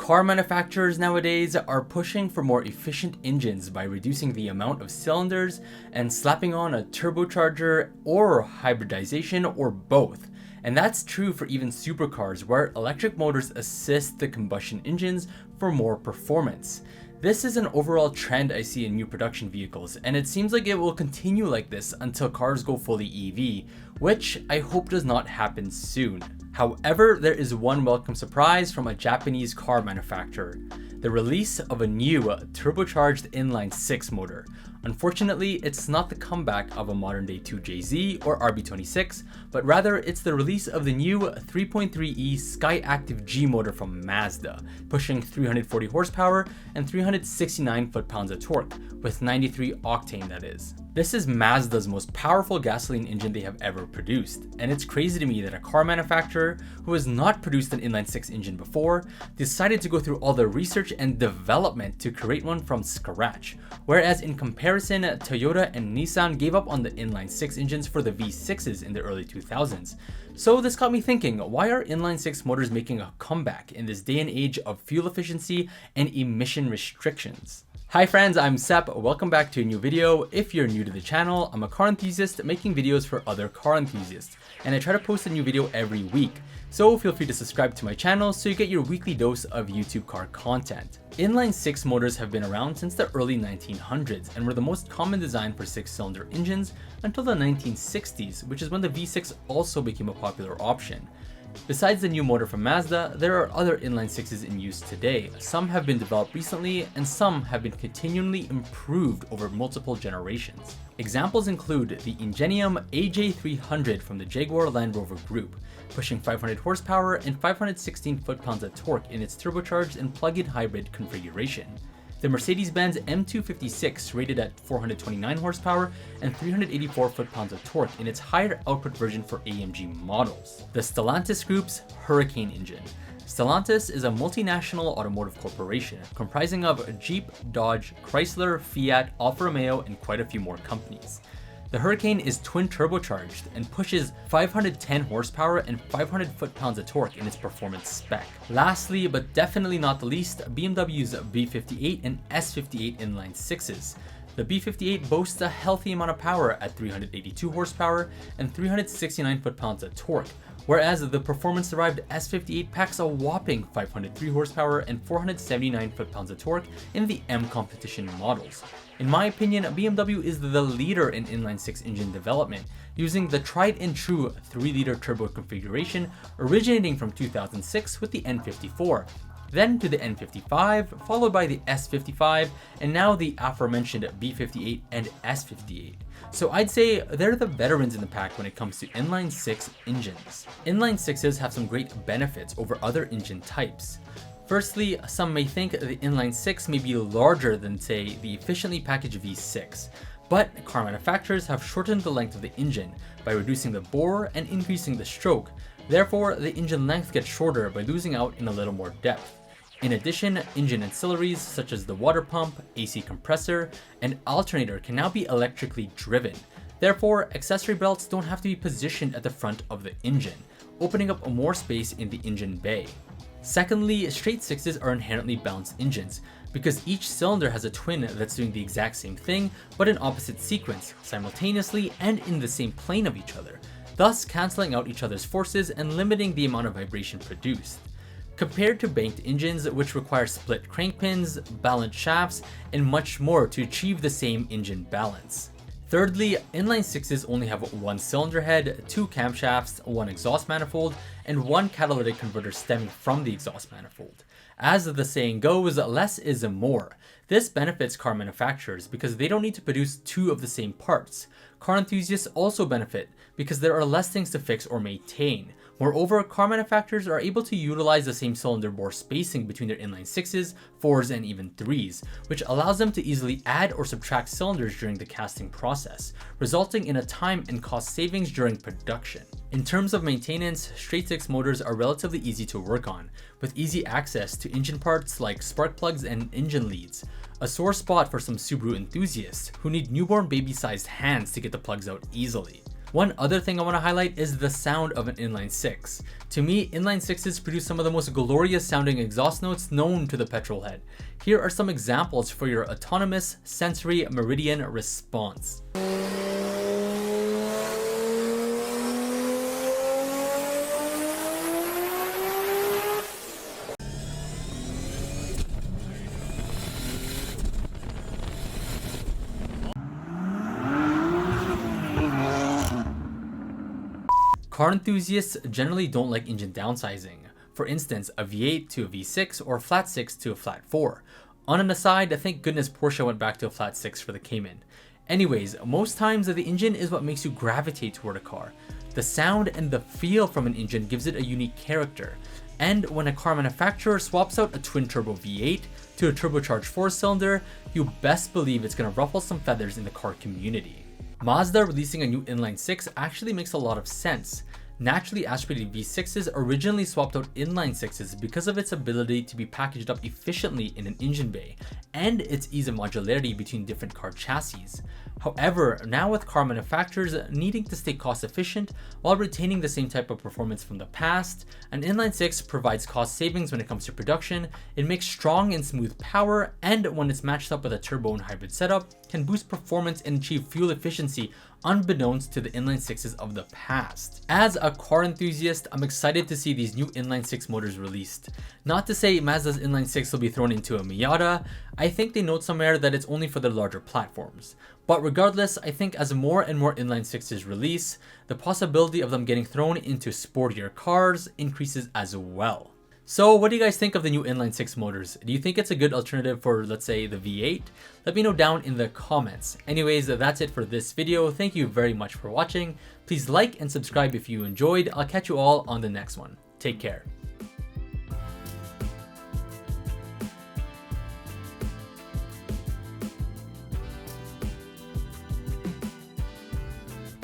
Car manufacturers nowadays are pushing for more efficient engines by reducing the amount of cylinders and slapping on a turbocharger or hybridization or both. And that's true for even supercars where electric motors assist the combustion engines for more performance. This is an overall trend I see in new production vehicles, and it seems like it will continue like this until cars go fully EV, which I hope does not happen soon. However, there is one welcome surprise from a Japanese car manufacturer: the release of a new turbocharged inline 6 motor. Unfortunately, it's not the comeback of a modern day 2JZ or RB26, but rather it's the release of the new 3.3e Skyactiv G motor from Mazda, pushing 340 horsepower and 369 foot-pounds of torque, with 93 octane that is. This is Mazda's most powerful gasoline engine they have ever produced, and it's crazy to me that a car manufacturer who has not produced an inline 6 engine before decided to go through all the research and development to create one from scratch, whereas in comparison, Toyota and Nissan gave up on the inline 6 engines for the V6s in the early 2000s. So this got me thinking, why are inline 6 motors making a comeback in this day and age of fuel efficiency and emission restrictions? Hi friends, I'm Sepp. Welcome back to a new video. If you're new to the channel, I'm a car enthusiast making videos for other car enthusiasts, and I try to post a new video every week. So feel free to subscribe to my channel so you get your weekly dose of YouTube car content. Inline 6 motors have been around since the early 1900s and were the most common design for 6-cylinder engines until the 1960s, which is when the V6 also became a popular option. Besides the new motor from Mazda, there are other inline 6s in use today. Some have been developed recently, and some have been continually improved over multiple generations. Examples include the Ingenium AJ300 from the Jaguar Land Rover Group, pushing 500 horsepower and 516 foot-pounds of torque in its turbocharged and plug-in hybrid configuration. The Mercedes-Benz M256 rated at 429 horsepower and 384 foot-pounds of torque in its higher output version for AMG models. The Stellantis Group's Hurricane engine. Stellantis is a multinational automotive corporation comprising of Jeep, Dodge, Chrysler, Fiat, Alfa Romeo, and quite a few more companies. The Hurricane is twin turbocharged and pushes 510 horsepower and 500 foot-pounds of torque in its performance spec. Lastly, but definitely not the least, BMW's B58 and S58 inline 6s. The B58 boasts a healthy amount of power at 382 horsepower and 369 foot-pounds of torque, whereas the performance-derived S58 packs a whopping 503 horsepower and 479 foot-pounds of torque in the M competition models. In my opinion, BMW is the leader in inline 6 engine development, using the tried and true 3-liter turbo configuration originating from 2006 with the N54, then to the N55, followed by the S55, and now the aforementioned B58 and S58. So I'd say they're the veterans in the pack when it comes to inline 6 engines. Inline 6s have some great benefits over other engine types. Firstly, some may think the inline 6 may be larger than, say, the efficiently packaged V6, but car manufacturers have shortened the length of the engine by reducing the bore and increasing the stroke. Therefore, the engine length gets shorter by losing out in a little more depth. In addition, engine ancillaries such as the water pump, AC compressor, and alternator can now be electrically driven. Therefore, accessory belts don't have to be positioned at the front of the engine, opening up more space in the engine bay. Secondly, straight 6s are inherently balanced engines because each cylinder has a twin that's doing the exact same thing but in opposite sequence, simultaneously and in the same plane of each other, thus cancelling out each other's forces and limiting the amount of vibration produced. Compared to banked engines, which require split crank pins, balanced shafts, and much more to achieve the same engine balance. Thirdly, inline 6s only have one cylinder head, 2 camshafts, 1 exhaust manifold, and 1 catalytic converter stemming from the exhaust manifold. As the saying goes, less is more. This benefits car manufacturers because they don't need to produce 2 of the same parts. Car enthusiasts also benefit because there are less things to fix or maintain. Moreover, car manufacturers are able to utilize the same cylinder bore spacing between their inline 6s, 4s, and even 3s, which allows them to easily add or subtract cylinders during the casting process, resulting in a time and cost savings during production. In terms of maintenance, straight 6 motors are relatively easy to work on, with easy access to engine parts like spark plugs and engine leads, a sore spot for some Subaru enthusiasts who need newborn baby-sized hands to get the plugs out easily. One other thing I want to highlight is the sound of an inline 6. To me, inline 6s produce some of the most glorious sounding exhaust notes known to the petrol head. Here are some examples for your autonomous sensory meridian response. Car enthusiasts generally don't like engine downsizing. For instance, a V8 to a V6 or a flat 6 to a flat 4. On an aside, thank goodness Porsche went back to a flat 6 for the Cayman. Anyways, most times the engine is what makes you gravitate toward a car. The sound and the feel from an engine gives it a unique character. And when a car manufacturer swaps out a twin-turbo V8 to a turbocharged 4-cylinder, you best believe it's going to ruffle some feathers in the car community. Mazda releasing a new inline 6 actually makes a lot of sense. Naturally aspirated V6s originally swapped out inline 6s because of its ability to be packaged up efficiently in an engine bay, and its ease of modularity between different car chassis. However, now with car manufacturers needing to stay cost efficient while retaining the same type of performance from the past, an inline 6 provides cost savings when it comes to production, it makes strong and smooth power, and when it's matched up with a turbo and hybrid setup, can boost performance and achieve fuel efficiency unbeknownst to the inline 6s of the past. As a car enthusiast, I'm excited to see these new inline 6 motors released. Not to say Mazda's inline 6 will be thrown into a Miata, I think they note somewhere that it's only for the larger platforms. But regardless, I think as more and more inline 6s release, the possibility of them getting thrown into sportier cars increases as well. So what do you guys think of the new inline 6 motors? Do you think it's a good alternative for, let's say, the V8? Let me know down in the comments. Anyways, that's it for this video. Thank you very much for watching. Please like and subscribe if you enjoyed. I'll catch you all on the next one. Take care.